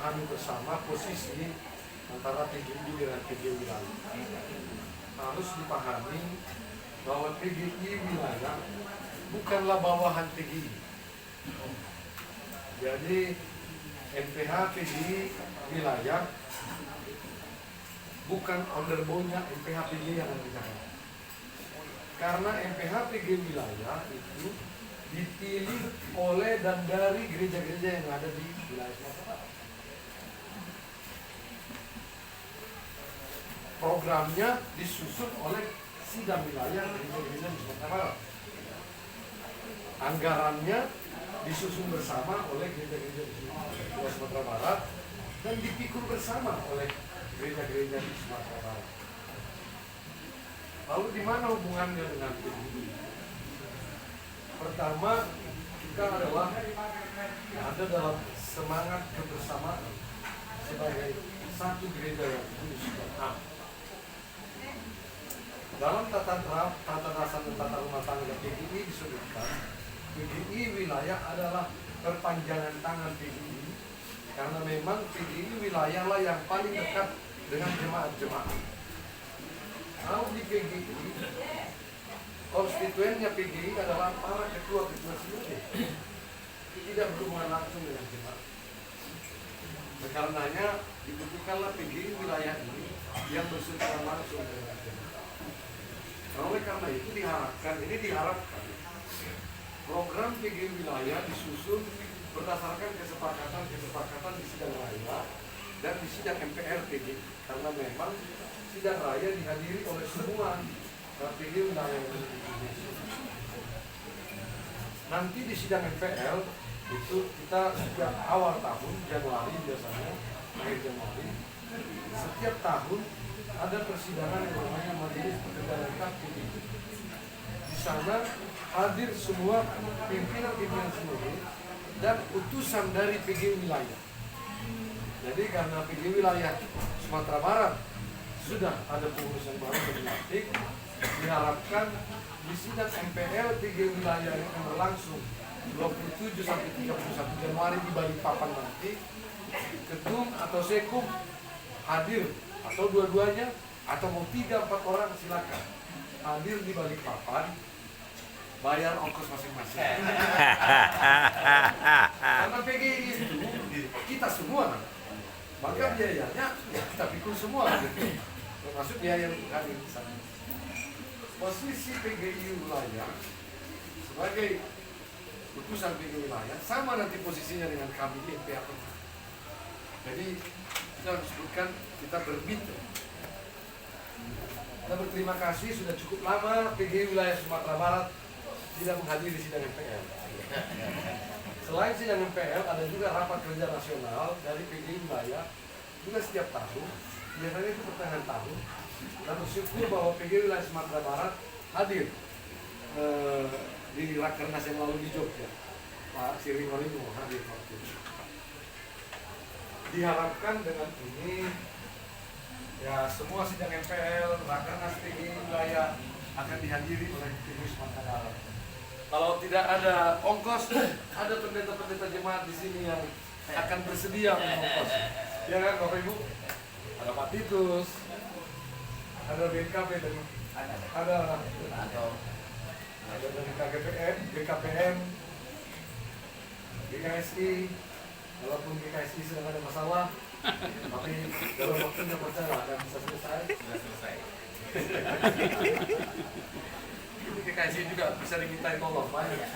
memahami bersama posisi antara PGI dengan PGI wilayah. Harus dipahami bahwa PGI wilayah bukanlah bawahan PGI. Jadi MPH PGI wilayah bukan orderbonya MPH PGI yang ada di Jakarta. Karena MPH PGI wilayah itu dipilih oleh dan dari gereja-gereja yang ada di wilayah Sumatera Barat. Programnya disusun oleh sidang wilayah gereja-gereja di Sumatera Barat. Anggarannya disusun bersama oleh gereja-gereja di Sumatera Barat dan dipikul bersama oleh gereja-gereja di Sumatera Barat. Lalu di mana hubungannya dengan PGI? Pertama, kita adalah ada dalam semangat kebersamaan sebagai satu gereja yang kudus dan am. Dalam tata dasar dan tata rumah tangga PGI disebutkan PGI wilayah adalah perpanjangan tangan PGI, karena memang PGI wilayah lah yang paling dekat dengan jemaat-jemaat. Kalau di PGI, konstituennya PGI adalah para ketua-ketua sinode, tidak berhubungan langsung dengan jemaat. Karenanya dibutuhkanlah PGI wilayah ini yang bersentuhan langsung dengan jemaat. Oleh karena itu diharapkan program PGI wilayah disusun berdasarkan kesepakatan di sidang raya dan di sidang MPR PGI, karena memang sidang raya dihadiri oleh semua PGI wilayah yang ada di Indonesia. Nanti di sidang MPR itu kita setiap awal tahun Januari biasanya akhir Januari setiap tahun ada persidangan yang namanya Majelis Pekerjaan Lengkap PGI. Di sana hadir semua pimpinan sinode dan utusan dari PGI wilayah. Jadi karena PGI wilayah Sumatera Barat sudah ada pengurusan baru dan dilantik, diharapkan di sidang MPL PGI wilayah yang akan berlangsung 27 sampai 31 Januari di Balikpapan nanti, ketum atau sekum hadir atau dua-duanya atau mau 3-4 orang silakan hadir di Balikpapan, bayar ongkos masing-masing. Karena PGI itu kita semua, maka biayanya ya kita pikul semua, termasuk biaya yang hadir di sana. Posisi PGI wilayah sebagai utusan PGI wilayah sama nanti posisinya dengan kami di MPH. Jadi kita harus sebutkan kita berbeda. Kita berterima kasih sudah cukup lama PGI wilayah Sumatera Barat tidak menghadiri sidang MPL. Selain sidang MPL, ada juga rapat kerja nasional dari PGI wilayah juga setiap tahun, biasanya itu pertengahan tahun. Dan bersyukur bahwa PGI wilayah Sumatera Barat hadir di Rakernas yang lalu di Jogja. Pak Siring Walingo hadir waktu itu. Diharapkan dengan ini ya semua sidang MPL, Rakernas PGI wilayah akan dihadiri oleh PGI Sumatera Barat. Kalau tidak ada ongkos, ada pendeta-pendeta jemaat di sini yang akan bersedia mengongkos. Ya kan, Bapak Ibu? Ada Pak Titus, ada BKP dan ada dari KGPM, BKPM, GKSI. Walaupun GKSI sedang ada masalah, tapi dalam waktunya percaya akan bisa selesai. Sudah selesai. GKSI juga bisa dimintai tolong banyak.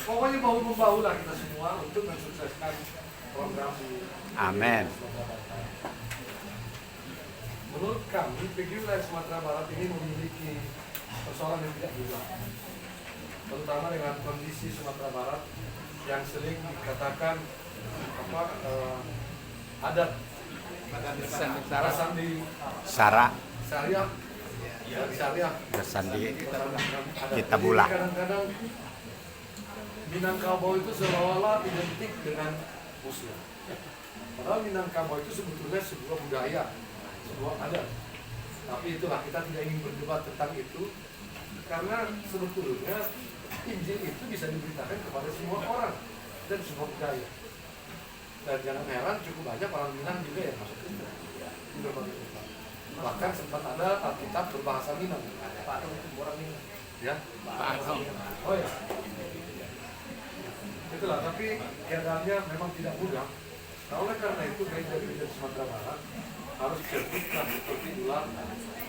Pokoknya bahu-membahu lah kita semua untuk mensukseskan program di Amin. Menurut kami, PGI wilayah Sumatera Barat ini memiliki persoalan yang tidak mudah, terutama dengan kondisi Sumatera Barat yang sering dikatakan adat bersandi Sara syariah dan syariah bersandi kita bulah. Kadang-kadang Minangkabau itu seolah-olah identik dengan Muslim. Padahal Minangkabau itu sebetulnya sebuah budaya, sebuah adat. Tapi itulah, kita tidak ingin berdebat tentang itu, karena sebetulnya Injil itu bisa diberitakan kepada semua orang dan semua budaya. Dan jangan heran cukup banyak orang Minang juga yang masuk Islam di berbagai tempat. Bahkan sempat ada Alkitab berbahasa Minang. Pak Atom itu orang Minang. Ya? Pak Atom. Oh ya. Itulah, tapi keadaannya memang tidak mudah. Nah, oleh karena itu gereja-gereja Sumatera Barat harus terbuka seperti ulang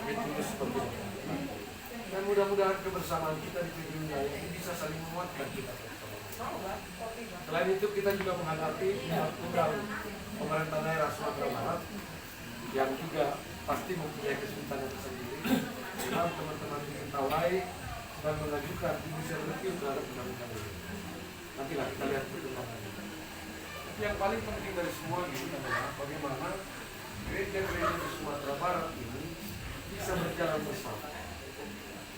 Metodus seperti ini. Dan mudah-mudahan kebersamaan kita di dunia ini bisa saling menguatkan kita bersama. Selain itu kita juga menghadapi undang pemerintah daerah Sumatera Barat yang juga pasti mempunyai kesulitan tersendiri. Memang teman-teman di Mentawai sedang mengajukan judicial review terhadap undang-undang ini. Nantilah kita lihat perkembangannya. Yang paling penting dari semua ini adalah bagaimana gereja-gereja di Sumatera Barat ini bisa berjalan bersama.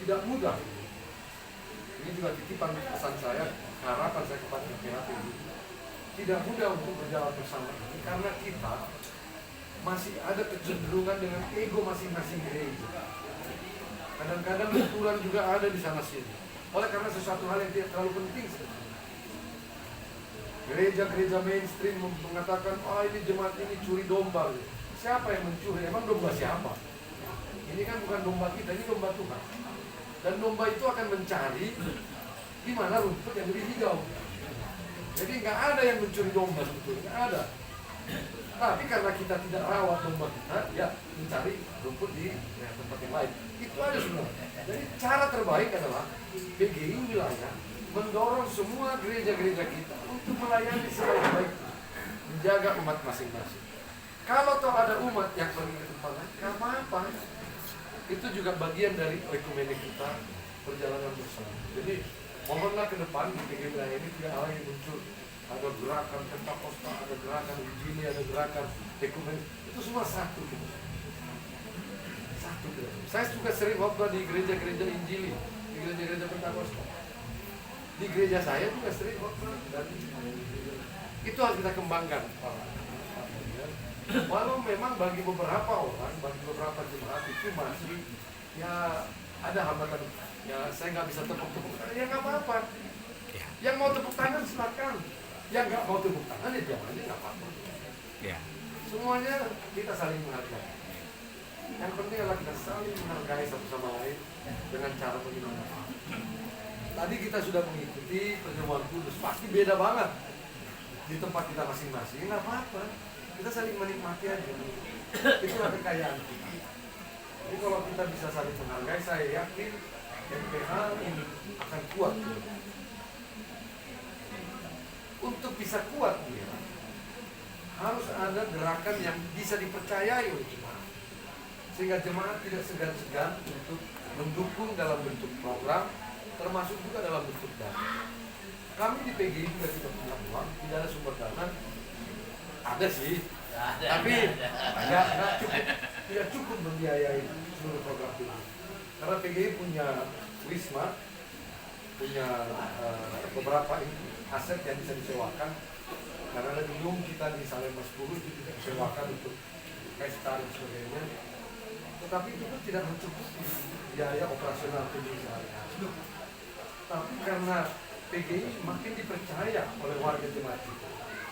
Tidak mudah. Ini juga titipan pesan saya, harapan saya kepada PHP ini. Tidak mudah untuk berjalan bersama ini karena kita masih ada kecenderungan dengan ego masing-masing gereja. Kadang-kadang benturan juga ada di sana sini. Oleh karena sesuatu hal yang tidak terlalu penting sebetulnya. Gereja-gereja mainstream mengatakan, oh ini jemaat ini curi domba. Siapa yang mencuri? Emang domba siapa? Ini kan bukan domba kita, ini domba Tuhan. Dan domba itu akan mencari di mana rumput yang lebih hijau. Jadi nggak ada yang mencuri domba sebetulnya, nggak ada. Tapi karena kita tidak rawat domba kita, ya mencari rumput di tempat yang lain. Itu aja sebenarnya. Jadi cara terbaik adalah PGI wilayah mendorong semua gereja-gereja kita untuk melayani sebaik-baiknya, menjaga umat masing-masing. Kalau toh ada umat yang pergi ke tempat lain, nggak apa-apa. Itu juga bagian dari ekumenik kita perjalanan bersama. Jadi mohonlah ke depan di PGI wilayah ini tidak hal yang muncul. Ada gerakan Pentakosta, ada gerakan Injili, ada gerakan ekumenik. Itu semua satu gitu. Satu gitu. Saya juga sering khotbah di gereja-gereja Injili, di gereja-gereja Pentakosta. Di gereja saya juga sering khotbah dan itu harus kita kembangkan. Walau memang bagi beberapa orang, bagi beberapa jemaat itu masih ya ada hambatan. Ya saya nggak bisa tepuk-tepuk tangan, ya nggak apa-apa. Yang mau tepuk tangan silakan. Yang nggak mau tepuk tangan ya jangan aja nggak apa-apa. Semuanya kita saling menghargai. Yang penting adalah kita saling menghargai satu sama lain dengan cara bagaimana. Tadi kita sudah mengikuti perjamuan kudus, pasti beda banget di tempat kita masing-masing, nggak apa-apa. Kita saling menikmati aja. Itulah kekayaan kita. Jadi kalau kita bisa saling menghargai, saya yakin MPH ini akan kuat. Untuk bisa kuat dia, harus ada gerakan yang bisa dipercayai oleh jemaat. Sehingga jemaat tidak segan-segan untuk mendukung dalam bentuk program, termasuk juga dalam bentuk dana. Kami di PGI juga tidak punya uang, tidak ada sumber dana. Ada sih, tapi tidak cukup membiayai seluruh program PGI. Karena PGI punya wisma, punya beberapa aset yang bisa disewakan. Karena ada gedung kita di Salemba 10 itu juga disewakan untuk pesta dan sebagainya. Tetapi itu pun tidak mencukupi biaya operasional PGI sehari-hari. Tapi karena PGI makin dipercaya oleh warga jemaat kita,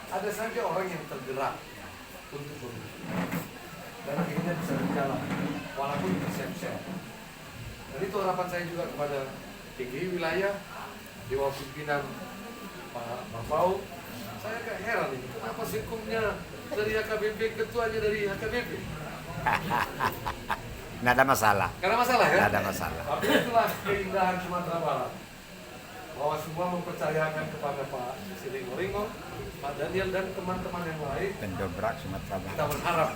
ada saja orang yang tergerak untuk berusaha dan akhirnya bisa berjalan walaupun bersep-sep. Dan itu harapan saya juga kepada PGI wilayah di bawah pimpinan Pak Bapau. Saya agak heran ini, kenapa sekumnya dari HKBP, ketuanya dari HKBP? Nggak ada masalah. Karena masalah ya? Nggak ada masalah. Tapi itulah keindahan Sumatera Barat. Bahwa semua mempercayakan kepada Pak Siringo Ringo, Pak Daniel dan teman-teman yang lain. Pendobrak Sumatera Kita Barat. berharap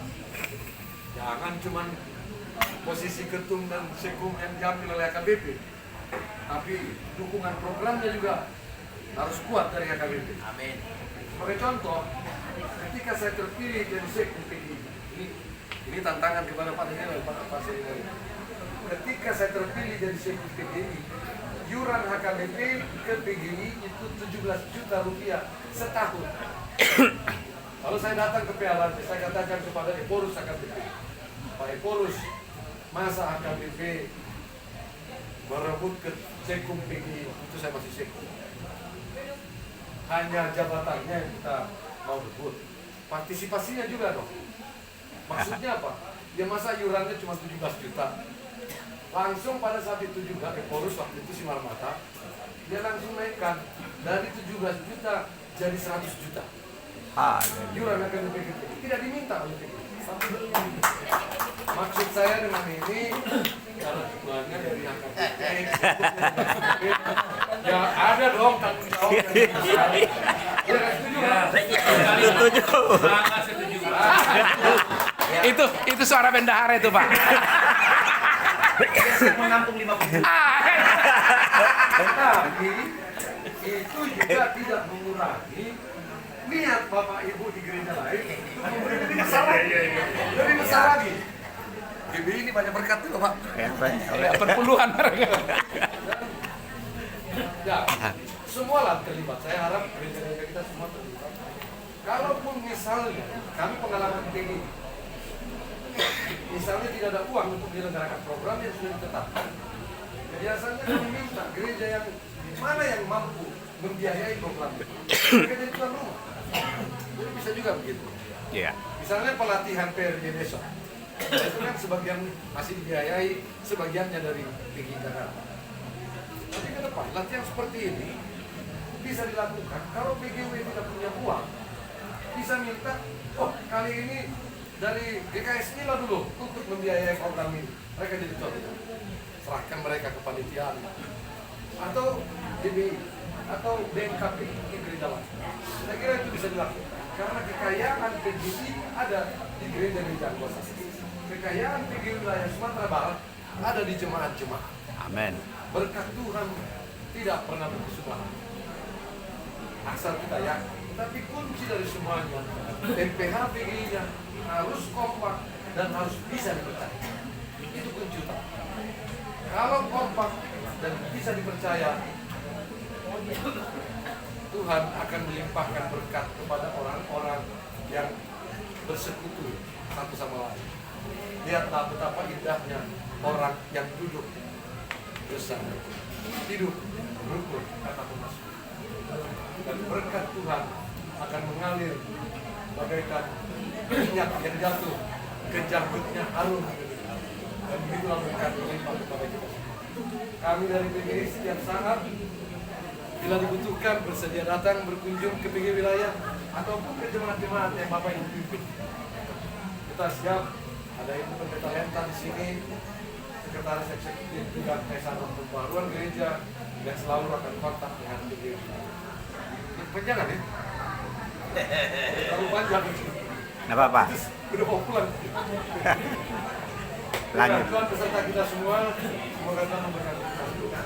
jangan cuma posisi ketum dan sekum yang diambil oleh HKBP, tapi dukungan programnya juga harus kuat dari HKBP. Amin. Sebagai contoh, ketika saya terpilih jadi sekum PGI, ini tantangan kepada Pak Daniel dan Pak Siringo Ringo. Ketika saya terpilih jadi sekum PGI, iuran HKBP ke PGI itu 17 juta rupiah setahun. Lalu saya datang ke PLN, saya katakan kepada Eporus HKBP, Pak Eporus, masa HKBP merebut ke sekum PGI, itu saya masih sekum. Hanya jabatannya yang kita mau rebut. partisipasinya juga dong. Maksudnya apa? Ya masa iurannya cuma 17 juta. Langsung pada saat itu juga Polres waktu itu si Marmata, dia langsung naikkan dari 17 juta jadi 100 juta. Iuran akan lebih gede. Tidak diminta oleh PGI. Maksud saya dengan ini, kalau dukungannya dari angka ya ada dong tanggung jawab dari masyarakat. Ya nggak setuju kan? Setuju. Sangat setuju. Itu suara bendahara itu, Pak. Menampung 50. Tapi itu juga tidak mengurangi niat Bapak Ibu di gereja lain memberi lebih besar lagi. Lebih besar lagi. GBI ini banyak berkat tuh Pak. Perpuluhan mereka. Ya, semua lah terlibat. Saya harap gereja-gereja kita semua terlibat. Kalaupun misalnya kami pengalaman ini, misalnya tidak ada uang untuk menyelenggarakan program yang sudah ditetapkan, biasanya kami minta gereja yang mana yang mampu membiayai program itu. Mereka jadi tuan rumah. Jadi bisa juga begitu. Iya. Misalnya pelatihan PRJ besok, itu kan sebagian masih dibiayai, sebagiannya dari PGI Jakarta. Tapi ke depan latihan seperti ini bisa dilakukan. Kalau PGW tidak punya uang, bisa minta, oh kali ini dari GKS inilah dulu untuk membiayai program ini. Mereka jadi contoh. Serahkan mereka ke panitiaan atau DBI atau BNKP di gereja lain. Saya kira itu bisa dilakukan karena kekayaan PGI ada di gereja-gereja anggota. Kekayaan PGI wilayah Sumatera Barat ada di jemaat-jemaat. Amin. Berkat Tuhan tidak pernah berkesudahan. Asal kita yakin. Tapi kunci dari semuanya, MPH PGI-nya harus kompak dan harus bisa dipercaya. Itu kunci utama. Kalau kompak dan bisa dipercaya, Tuhan akan melimpahkan berkat kepada orang-orang yang bersekutu satu sama lain. Lihatlah betapa indahnya orang yang duduk bersama, hidup rukun kata Pemasmur. Dan berkat Tuhan akan mengalir bagaikan minyak yang jatuh ke janggutnya harum. Dan begitulah berkat melimpah kepada kita. Kami dari PGI setiap saat bila dibutuhkan bersedia datang berkunjung ke PGI wilayah ataupun ke jemaat-jemaat yang Bapak Ibu pimpin. Kita siap. Ada Ibu Pendeta Lenta di sini, Sekretaris Eksekutif juga Pesanan Pembaruan Gereja yang selalu akan kontak dengan PGI. Panjangan ya? Terlalu panjang. Nggak apa-apa. Udah mau pulang. Lanjut. Tuhan beserta kita semua, semoga Tuhan memberkati kita.